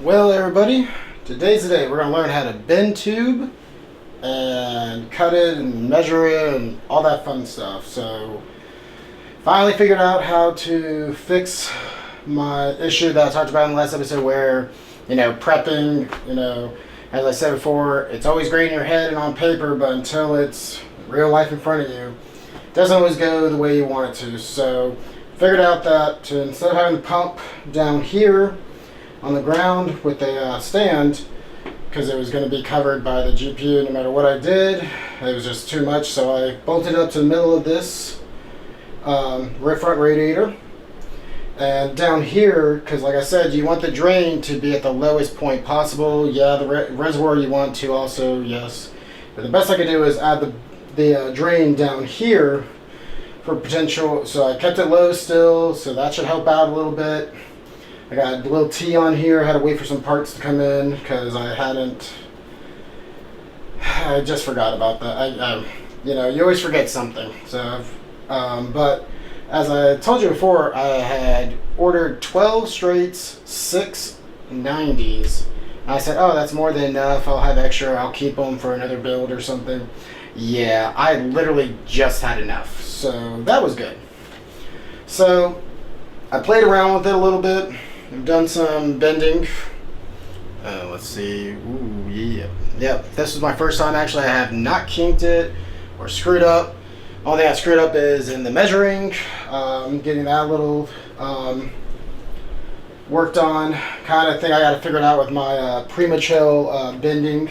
Well, everybody, today's the day. We're going to learn how to bend tube and cut it and measure it and all that fun stuff. So, finally figured out how to fix my issue that I talked about in the last episode where, prepping, as I said before, it's always great in your head and on paper, but until it's real life in front of you, it doesn't always go the way you want it to. So, figured out that instead of having the pump down here on the ground with a stand, because it was going to be covered by the GPU no matter what I did, it was just too much, so I bolted it up to the middle of this front radiator. And down here, because like I said, you want the drain to be at the lowest point possible. Yeah, the reservoir you want to also, yes. But the best I could do is add the drain down here for potential, so I kept it low still, so that should help out a little bit. I got a little T on here. I had to wait for some parts to come in because I just forgot about that. You always forget something. So, but as I told you before, I had ordered 12 straights, 6 90s. I said, oh, that's more than enough. I'll have extra. I'll keep them for another build or something. Yeah, I literally just had enough. So that was good. So I played around with it a little bit. I've done some bending. Let's see. Ooh, yeah. Yep, this was my first time. Actually, I have not kinked it or screwed up. Only thing I screwed up is in the measuring. Getting that a little worked on. Kind of thing I got to figure it out with my premature bending.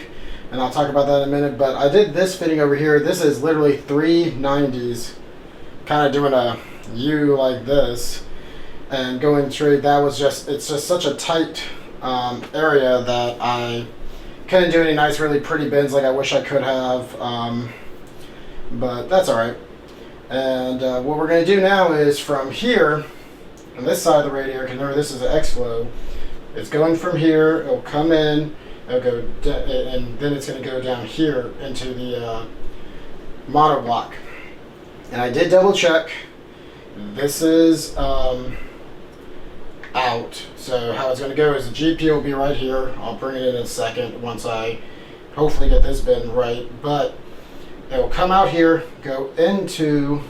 And I'll talk about that in a minute. But I did this fitting over here. This is literally 3 90s. Kind of doing a U like this. And going straight, it's just such a tight area that I couldn't do any nice, really pretty bends like I wish I could have. But that's all right. And what we're going to do now is from here, on this side of the radiator, because remember this is an X-flow, it's going from here, it'll come in, it'll go, and then it's going to go down here into the monoblock. And I did double check. This is out. So how it's going to go is the GPU will be right here. I'll bring it in a second once I hopefully get this bend right. But it will come out here, go into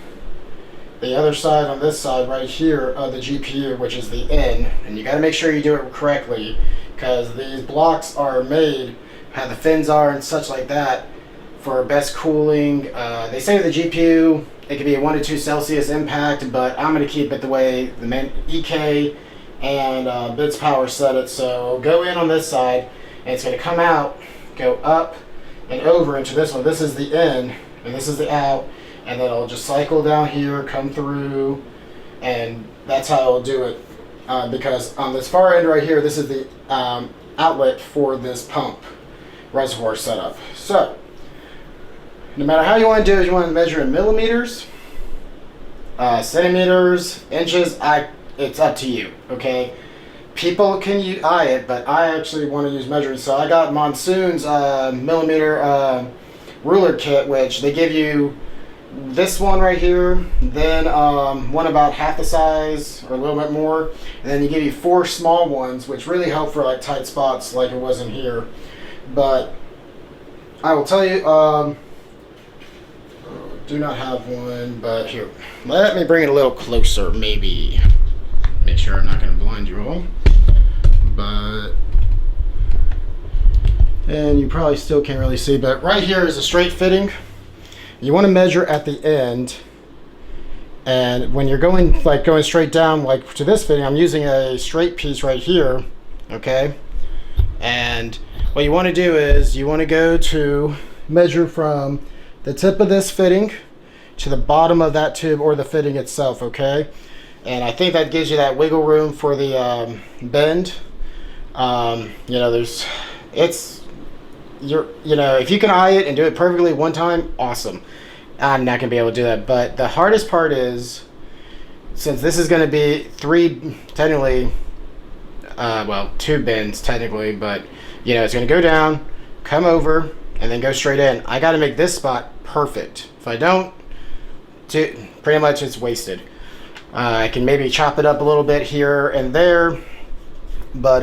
the other side on this side right here of the GPU, which is the N. And you got to make sure you do it correctly because these blocks are made, how the fins are and such like that, for best cooling. They say the GPU, it could be a 1 to 2 Celsius impact, but I'm going to keep it the way the EK and bits power set it. So go in on this side and it's going to come out, go up and over into this one. This is the in and this is the out, and then it'll just cycle down here, come through, and that's how it'll do it. Because on this far end right here, this is the outlet for this pump reservoir setup. So no matter how you want to do it, you want to measure in millimeters, centimeters, inches, it's up to you, okay? People can eye it, but I actually want to use measuring. So I got Monsoon's millimeter ruler kit, which they give you this one right here, then one about half the size or a little bit more, and then you give you 4 small ones, which really help for like tight spots like it was in here. But I will tell you, do not have one, but here, let me bring it a little closer, maybe. Make sure I'm not going to blind you all. And you probably still can't really see, but right here is a straight fitting. You want to measure at the end, and when you're going straight down like to this fitting, I'm using a straight piece right here, okay? And what you want to do is you want to go to measure from the tip of this fitting to the bottom of that tube or the fitting itself, okay? And I think that gives you that wiggle room for the bend. If you can eye it and do it perfectly one time, awesome. I'm not gonna be able to do that. But the hardest part is, since this is gonna be 3, technically, 2 bends technically, but it's gonna go down, come over, and then go straight in. I gotta make this spot perfect. If I don't, pretty much it's wasted. I can maybe chop it up a little bit here and there, but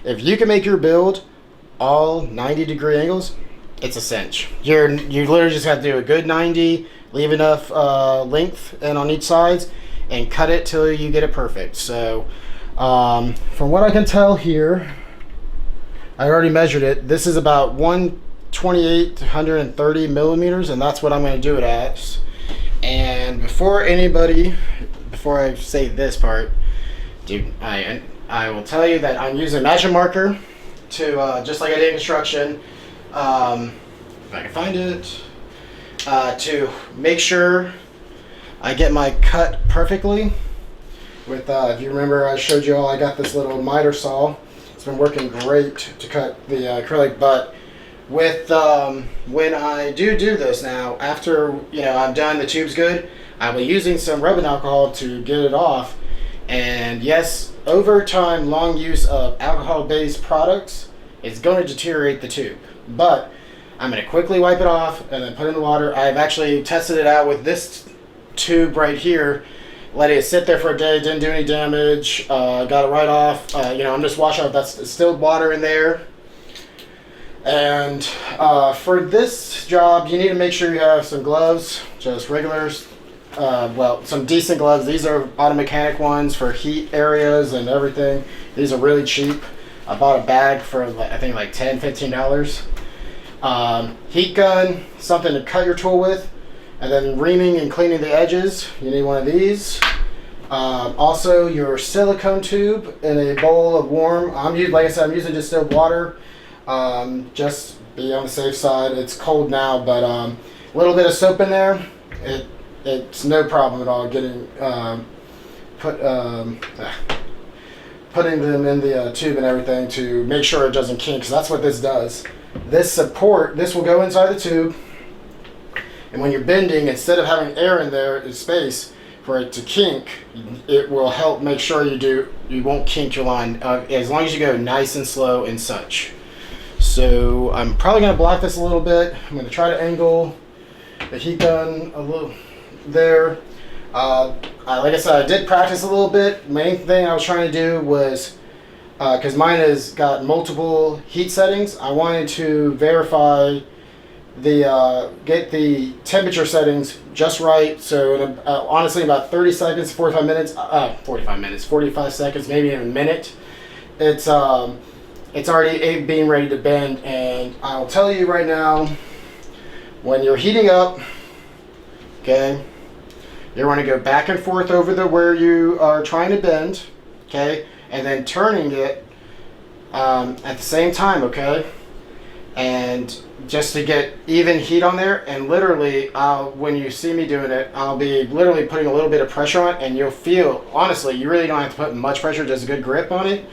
If you can make your build all 90-degree angles, it's a cinch. You literally just have to do a good 90, leave enough length and on each sides, and cut it till you get it perfect. So from what I can tell here, I already measured it. This is about 128 to 130 millimeters, and that's what I'm going to do it at. And before I say this part, dude, I will tell you that I'm using a magic marker to just like I did in construction. If I can find it, to make sure I get my cut perfectly. With if you remember, I showed you all I got this little miter saw. It's been working great to cut the acrylic. But with when I do this now, after I'm done, the tube's good, I'll be using some rubbing alcohol to get it off. And yes, over time, long use of alcohol-based products is going to deteriorate the tube. But I'm going to quickly wipe it off and then put it in the water. I've actually tested it out with this tube right here. Let it sit there for a day, didn't do any damage. Got it right off. I'm just washing out that distilled water in there. And for this job, you need to make sure you have some gloves, just regulars. Some decent gloves. These are auto mechanic ones for heat areas and everything. These are really cheap. I bought a bag for I think like $10, $15. Heat gun, something to cut your tool with, and then reaming and cleaning the edges. You need one of these. Also, your silicone tube in a bowl of warm. Like I said, I'm using distilled water. Just be on the safe side. It's cold now, but a little bit of soap in there. It's no problem at all getting putting them in the tube and everything to make sure it doesn't kink, because that's what this does. This will go inside the tube, and when you're bending, instead of having air in there, in space for it to kink, it will help make sure you won't kink your line as long as you go nice and slow and such. So I'm probably going to block this a little bit. I'm going to try to angle the heat gun a little there. Like I said, I did practice a little bit. Main thing I was trying to do was, because mine has got multiple heat settings, I wanted to verify get the temperature settings just right. So in honestly, about 30 seconds, 45 seconds, maybe in a minute, it's already being ready to bend. And I'll tell you right now, when you're heating up, okay, you want to go back and forth over where you are trying to bend, okay, and then turning it at the same time, okay, and just to get even heat on there. And literally, when you see me doing it, I'll be literally putting a little bit of pressure on it, and you'll feel, honestly, you really don't have to put much pressure, just a good grip on it.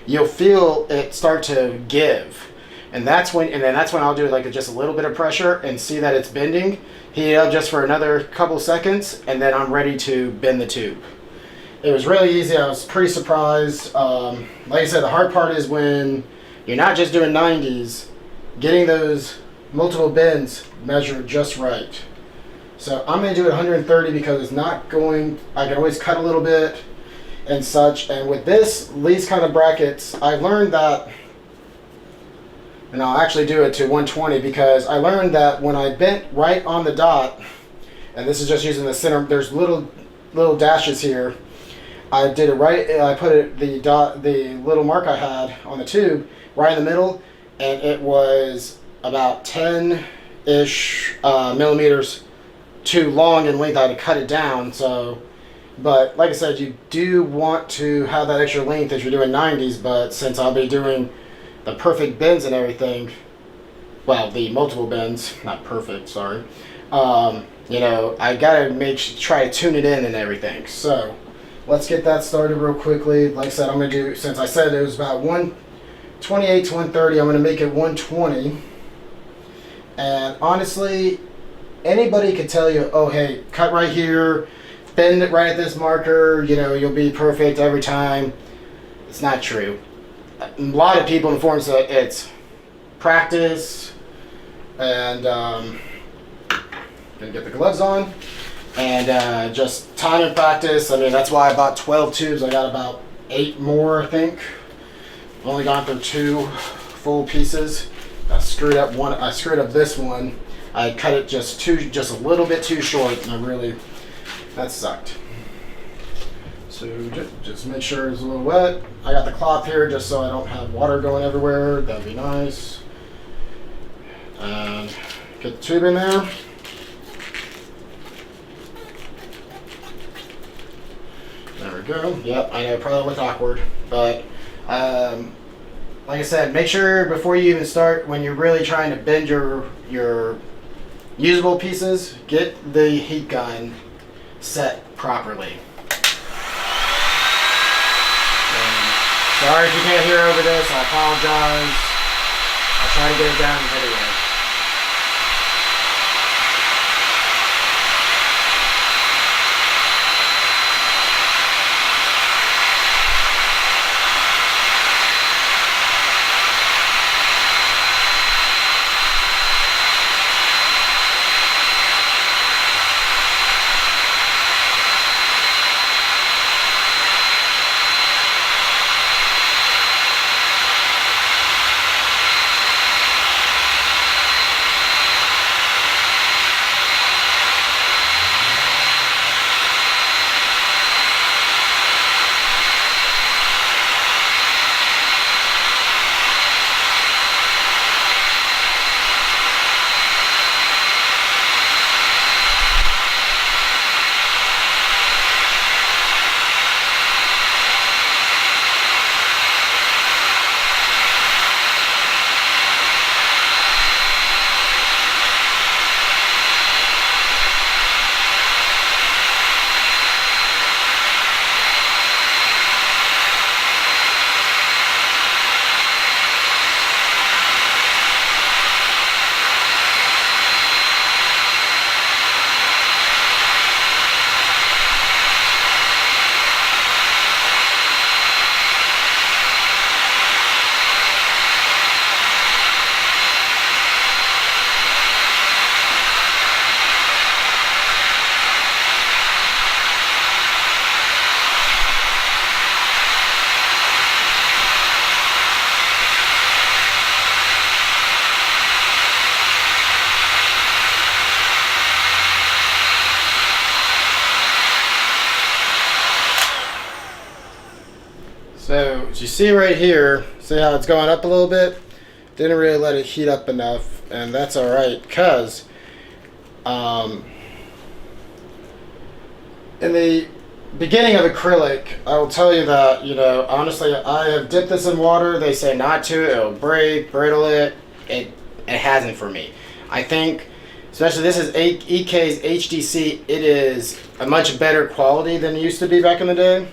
You'll feel it start to give. And then that's when I'll do like just a little bit of pressure and see that it's bending. Heat it up just for another couple seconds, and then I'm ready to bend the tube. It was really easy. I was pretty surprised. Like I said, the hard part is when you're not just doing 90s, getting those multiple bends measured just right. So I'm going to do it 130 because it's not going, I can always cut a little bit and such. And with these kind of brackets, I learned that, and I'll actually do it to 120 because I learned that when I bent right on the dot, and this is just using the center, there's little dashes here. I did it right, I put it, the little mark I had on the tube right in the middle, and it was about 10-ish millimeters too long in length. I had to cut it down. So, but like I said, you do want to have that extra length if you're doing 90s, but since I'll be doing the perfect bends and everything, well, the multiple bends, not perfect, sorry, I gotta try to tune it in and everything. So let's get that started real quickly. Like I said, I'm gonna do, since I said it was about 128 to 130, I'm gonna make it 120. And honestly, anybody could tell you, oh hey, cut right here, bend it right at this marker, you'll be perfect every time. It's not true. A lot of people inform us that it's practice, and gonna get the gloves on, and just time and practice. I mean, that's why I bought 12 tubes. I got about 8 more, I think. Only gone through 2 full pieces. I screwed up this one. I cut it just a little bit too short, and that sucked. So just make sure it's a little wet. I got the cloth here just so I don't have water going everywhere. That'd be nice. And get the tube in there. There we go. Yep, I know it probably looked awkward, but like I said, make sure before you even start, when you're really trying to bend your usable pieces, get the heat gun set properly. Sorry if you can't hear over this, I apologize. I'll try to get it down in the video. So as you see right here, see how it's going up a little bit? Didn't really let it heat up enough, and that's all right, because in the beginning of acrylic, I will tell you that, you know, honestly, I have dipped this in water. They say not to, it'll break, brittle it. It hasn't for me. I think, especially this is EK's HDC, it is a much better quality than it used to be back in the day.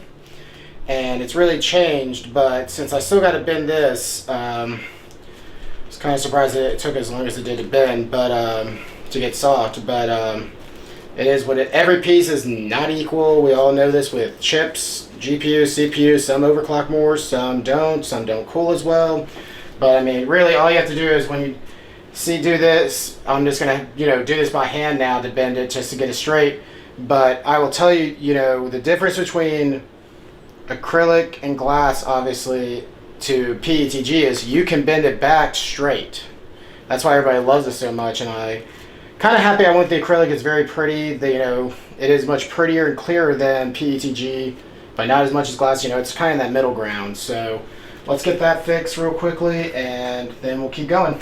And it's really changed, but since I still got to bend this, I was kind of surprised that it took as long as it did to bend, but to get soft. But it is what it. Every piece is not equal. We all know this with chips, GPU, CPU. Some overclock more, some don't cool as well. But I mean, really, all you have to do is when you do this. I'm just gonna do this by hand now to bend it just to get it straight. But I will tell you, the difference between acrylic and glass, obviously, to PETG is you can bend it back straight. That's why everybody loves it so much, and I kind of happy I went with the acrylic. It's very pretty. It is much prettier and clearer than PETG, but not as much as glass. It's kind of that middle ground. So let's get that fixed real quickly, and then we'll keep going.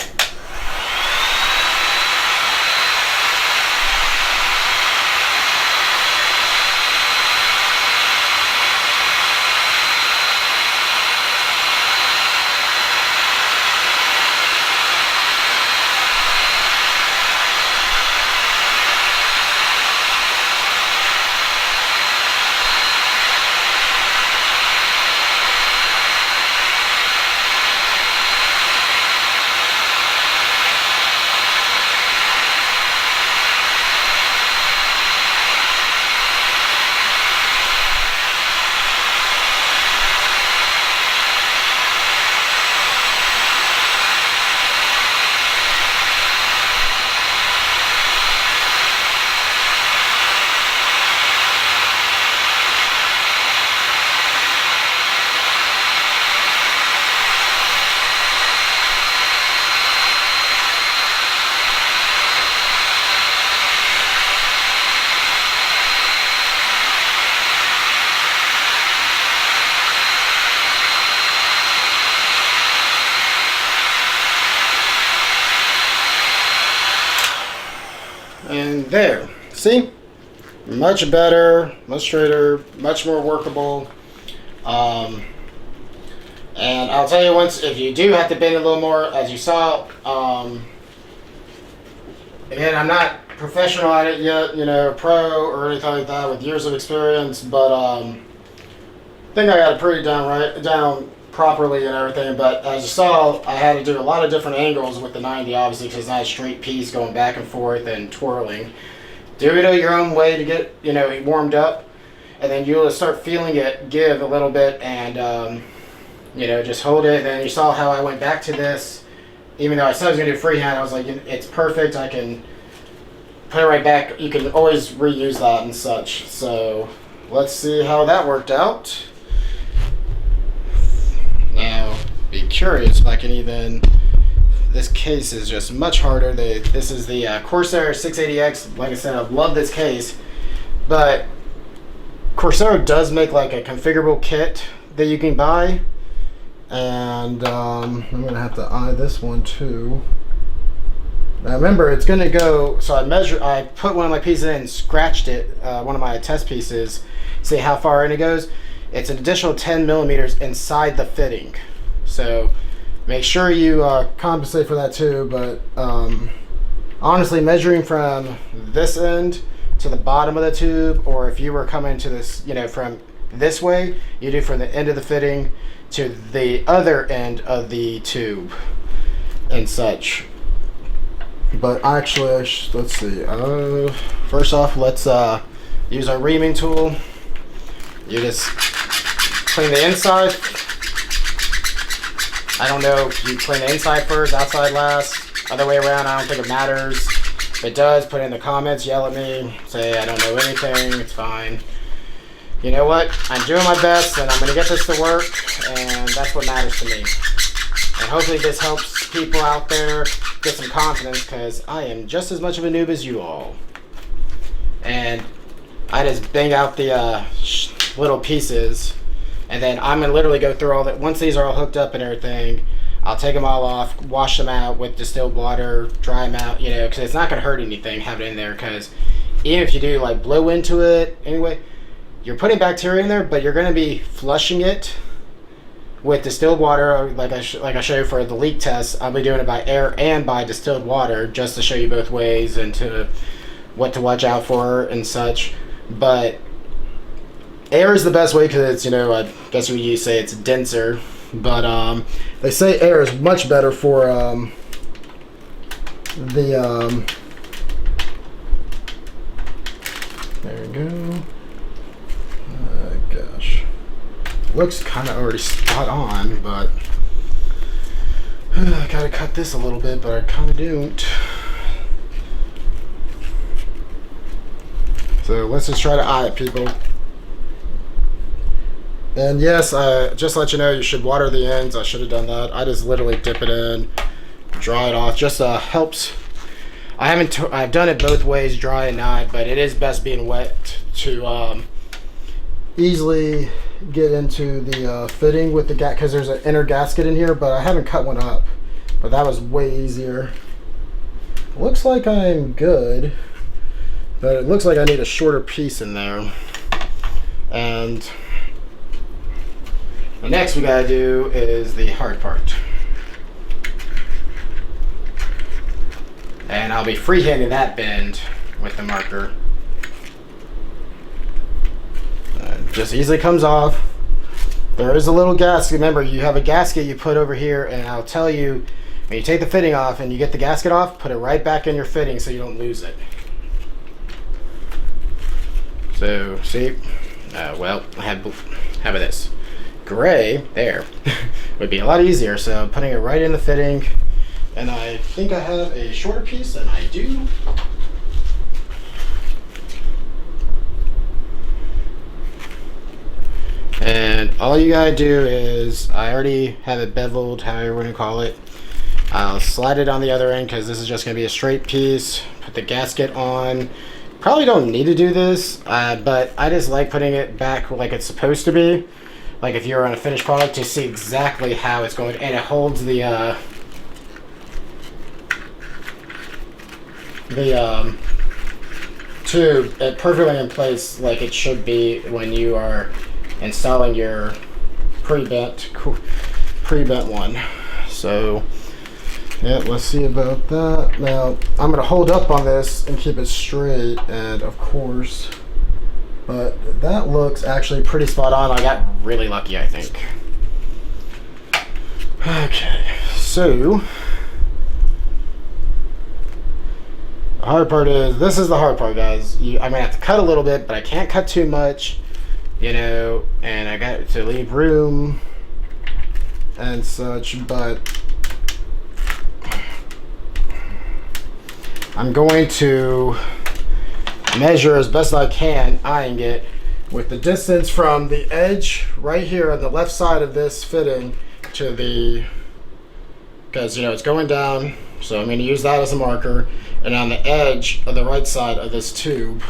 And there, see? Much better, much straighter, much more workable. And I'll tell you once, if you do have to bend a little more, as you saw, again, I'm not professional at it yet, you know, pro or anything like that with years of experience, but I think I got it pretty down properly and everything. But as you saw, I had to do a lot of different angles with the 90, obviously, because it's not a straight piece going back and forth and twirling. Do it your own way to get, you know, warmed up, and then you'll start feeling it give a little bit, and you know, just hold it. And then you saw how I went back to this, even though I said I was going to do freehand. I was like, it's perfect. I can put it right back. You can always reuse that and such. So let's see how that worked out. Now, be curious if I can even. This case is just much harder. This is the Corsair 680X. Like I said, I love this case, but Corsair does make like a configurable kit that you can buy, and I'm gonna have to eye this one too. Now remember, it's gonna go. So I put one of my pieces in, scratched it, one of my test pieces, see how far in it goes. It's an additional 10 millimeters inside the fitting, so make sure you compensate for that too. But honestly, measuring from this end to the bottom of the tube, or if you were coming to this, you know, from this way, you do from the end of the fitting to the other end of the tube and such. But actually, let's see. First off, let's use our reaming tool. You just clean the inside. I don't know if you clean the inside first, outside last, other way around. I don't think it matters. If it does, put it in the comments, yell at me, say I don't know anything, it's fine. You know what? I'm doing my best, and I'm going to get this to work, and that's what matters to me. And hopefully this helps people out there get some confidence, because I am just as much of a noob as you all. And I just bang out the little pieces, and then I'm going to literally go through all that. Once these are all hooked up and everything, I'll take them all off, wash them out with distilled water, dry them out, you know, because it's not going to hurt anything having it in there, because even if you do like blow into it anyway, you're putting bacteria in there, but you're going to be flushing it with distilled water. Like I showed you for the leak test, I'll be doing it by air and by distilled water, just to show you both ways and to what to watch out for and such. But air is the best way, because it's, you know, I guess what you say, it's denser. But they say air is much better for the there we go. Gosh, looks kind of already spot on, but I gotta cut this a little bit, but I kind of don't. So let's just try to eye it, people. And yes, just to let you know, you should water the ends. I should have done that. I just literally dip it in, dry it off. Just helps. I've done it both ways, dry and not, but it is best being wet to easily get into the fitting with the gasket, because there's an inner gasket in here, but I haven't cut one up. But that was way easier. Looks like I'm good, but it looks like I need a shorter piece in there. And the next we gotta do is the hard part. And I'll be freehanding that bend with the marker. Just easily comes off. There is a little gasket. Remember, you have a gasket you put over here, and I'll tell you, when you take the fitting off and you get the gasket off, put it right back in your fitting so you don't lose it. So, see? Well, how about this? Gray, there, would be a lot easier. So putting it right in the fitting, and I think I have a shorter piece, and I do. And all you gotta do is, I already have it beveled, however you want to call it. I'll slide it on the other end, because this is just gonna be a straight piece. Put the gasket on. Probably don't need to do this, but I just like putting it back like it's supposed to be. Like if you're on a finished product, to see exactly how it's going, and it holds the tube it perfectly in place like it should be when you are installing your pre-bent one. So yeah, let's see about that. Now I'm gonna hold up on this and keep it straight, and of course, but that looks actually pretty spot on. I got really lucky, I think. Okay, so the hard part is, this is the hard part, guys. I'm gonna have to cut a little bit, but I can't cut too much, you know, and I got to leave room and such, but I'm going to measure as best I can, eyeing it with the distance from the edge right here on the left side of this fitting to the, because you know it's going down, so I'm going to use that as a marker, and on the edge of the right side of this tube.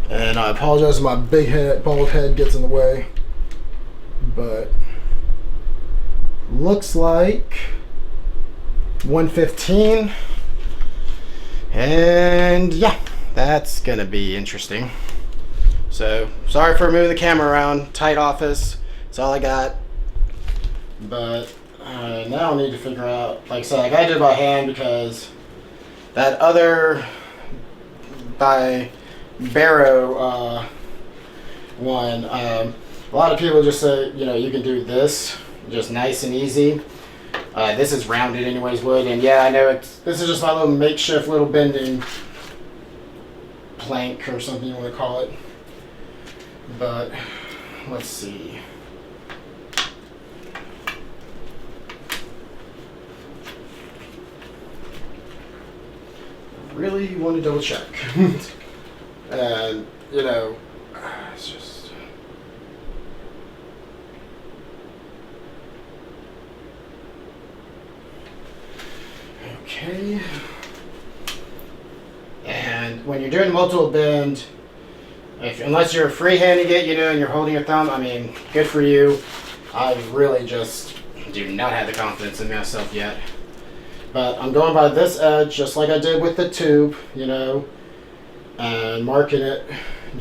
And I apologize if my big head, bald head gets in the way, but looks like 115. And yeah, that's gonna be interesting. So sorry for moving the camera around. Tight office, that's all I got. But now I need to figure out, like I said, I gotta do it by hand because that other by Barrow one, a lot of people just say, you know, you can do this just nice and easy. This is rounded anyways, wood, and yeah, I know this is just my little makeshift little bending plank or something you want to call it. But let's see. Really want to double check. And you know, it's just okay. And when you're doing multiple bend, unless you're freehanding it, you know, and you're holding your thumb, I mean, good for you. I really just do not have the confidence in myself yet. But I'm going by this edge, just like I did with the tube, you know, and marking it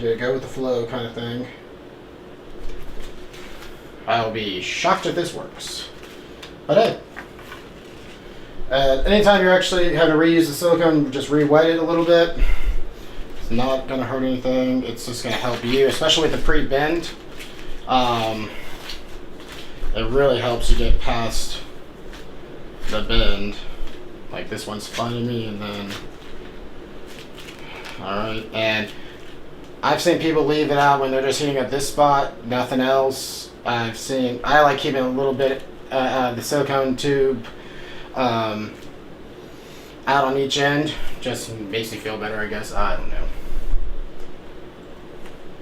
to go with the flow kind of thing. I'll be shocked if this works. But hey, anytime you're actually having to reuse the silicone, just re-wet it a little bit. It's not going to hurt anything. It's just going to help you, especially with the pre-bend. It really helps you get past the bend. Like this one's finding me, and then alright, and I've seen people leave it out when they're just heating up this spot, nothing else. I like keeping a little bit the silicone tube out on each end. Just makes me feel better, I guess. I don't know.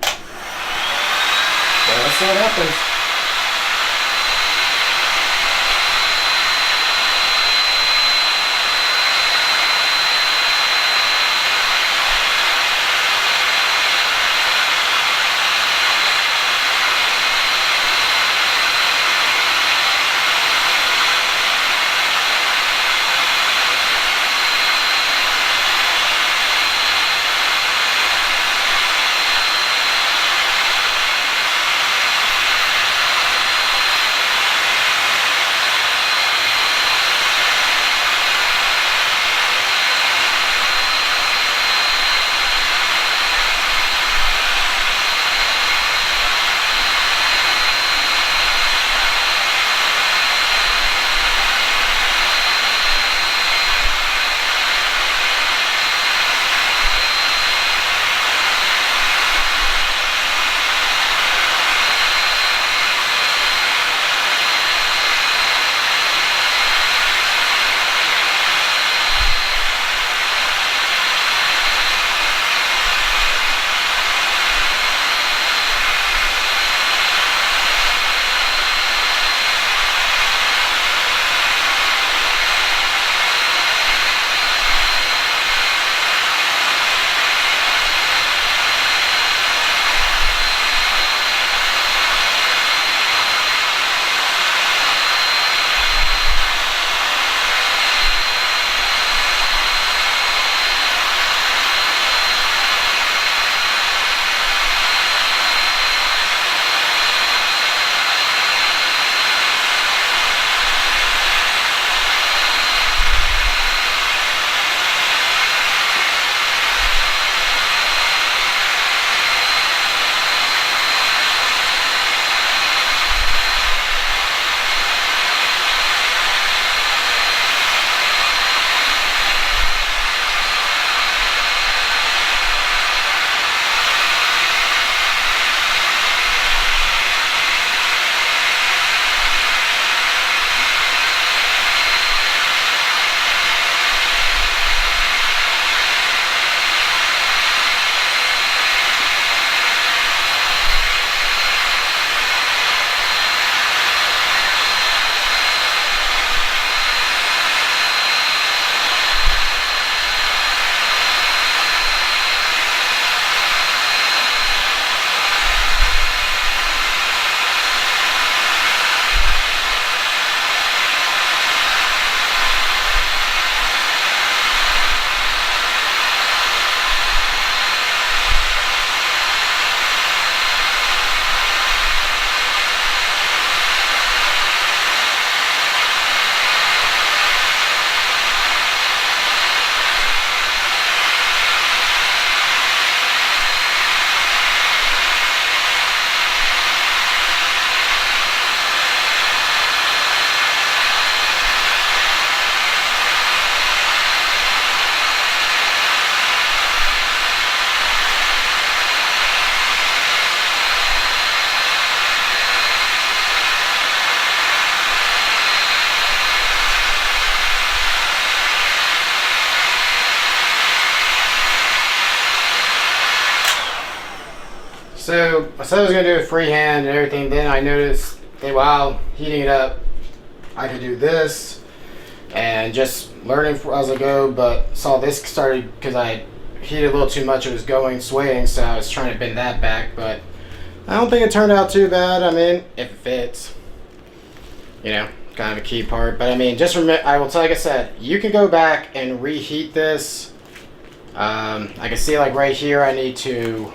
But let's see what happens. So I said I was going to do it freehand and everything. Then I noticed that while heating it up, I could do this and just learning as I go. But saw this started because I heated a little too much. It was swaying, so I was trying to bend that back. But I don't think it turned out too bad. I mean, if it fits, you know, kind of a key part. But I mean, just remember, I will tell, like I said, you can go back and reheat this. I can see like right here, I need to.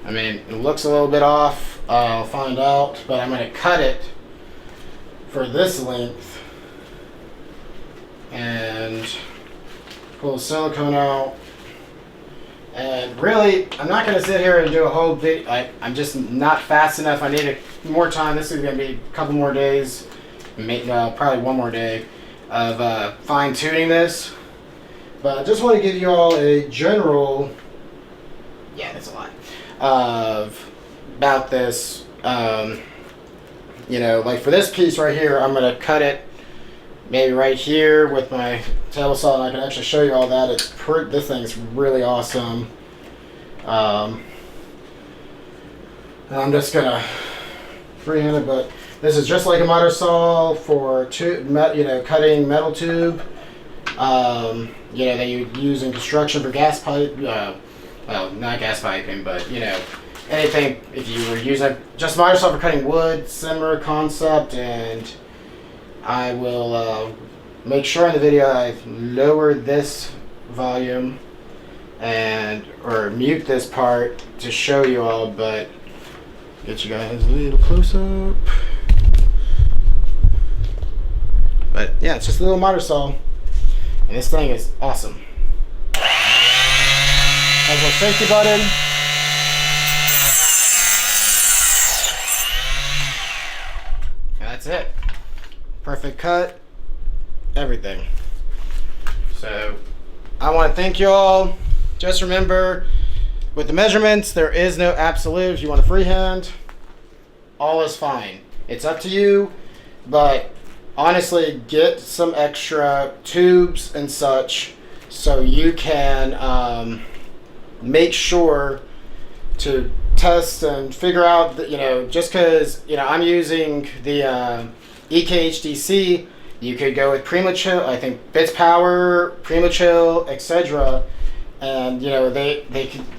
I mean, it looks a little bit off. I'll find out, but I'm going to cut it for this length and pull the silicone out. And really, I'm not going to sit here and do a whole video. I'm just not fast enough. I need more time. This is going to be a couple more days, probably one more day of fine tuning this. But I just want to give you all a general, yeah, that's a lot, about this. You know, like for this piece right here, I'm going to cut it maybe right here with my table saw, and I can actually show you all that. This thing's really awesome. And I'm just going to freehand it, but this is just like a miter saw for cutting metal tube. You know, that you use in construction for gas pipe. Well, not gas piping, but you know, anything. If you were using just miter saw for cutting wood, similar concept. And I will make sure in the video I've lowered this volume or mute this part to show you all, but get you guys a little close up. But yeah, it's just a little miter saw, and this thing is awesome. Has a little safety button. And that's it. Perfect cut. Everything. So I want to thank you all. Just remember, with the measurements, there is no absolute. If you want to freehand, all is fine. It's up to you, but honestly, get some extra tubes and such so you can make sure to test and figure out that, you know, just because, you know, I'm using the EKHDC, you could go with Primo Chill, I think Bits Power, Primo Chill, etc. And you know, they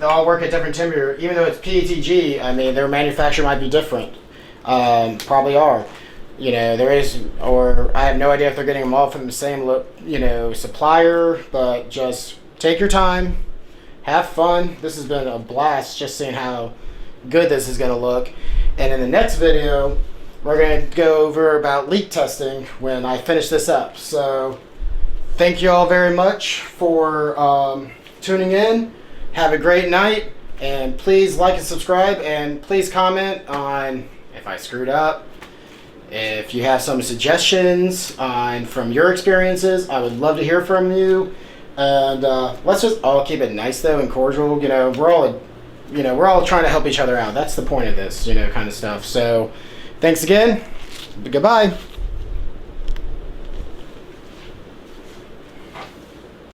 all work at different temperature. Even though it's PETG, I mean, their manufacturer might be different. Probably are. You know, there is, or I have no idea if they're getting them all from the same supplier. But just take your time, have fun. This has been a blast, just seeing how good this is going to look. And in the next video, we're going to go over about leak testing when I finish this up. So thank you all very much for tuning in. Have a great night, and please like and subscribe, and please comment on if I screwed up. If you have some suggestions from your experiences, I would love to hear from you. And let's just all keep it nice though and cordial. You know, we're all trying to help each other out. That's the point of this, you know, kind of stuff. So thanks again. Goodbye.